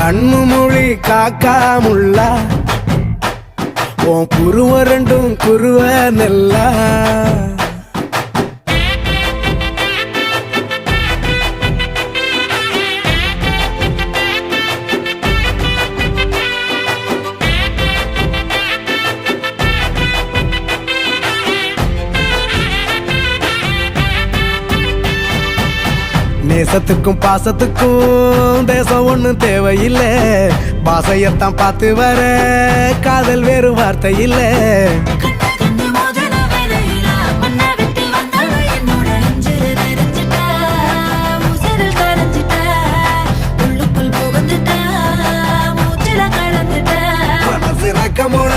கண்ணு மொழி காக்காமுள்ளா உன் குருவ ரெண்டும் குருவ நெல்லா நேசத்துக்கும் பாசத்துக்கும் தேசம் ஒண்ணும் தேவையில்லை பாசையத்தான் பார்த்து வர காதல் வேறு வார்த்தை இல்லை மனசு ரக்கமோட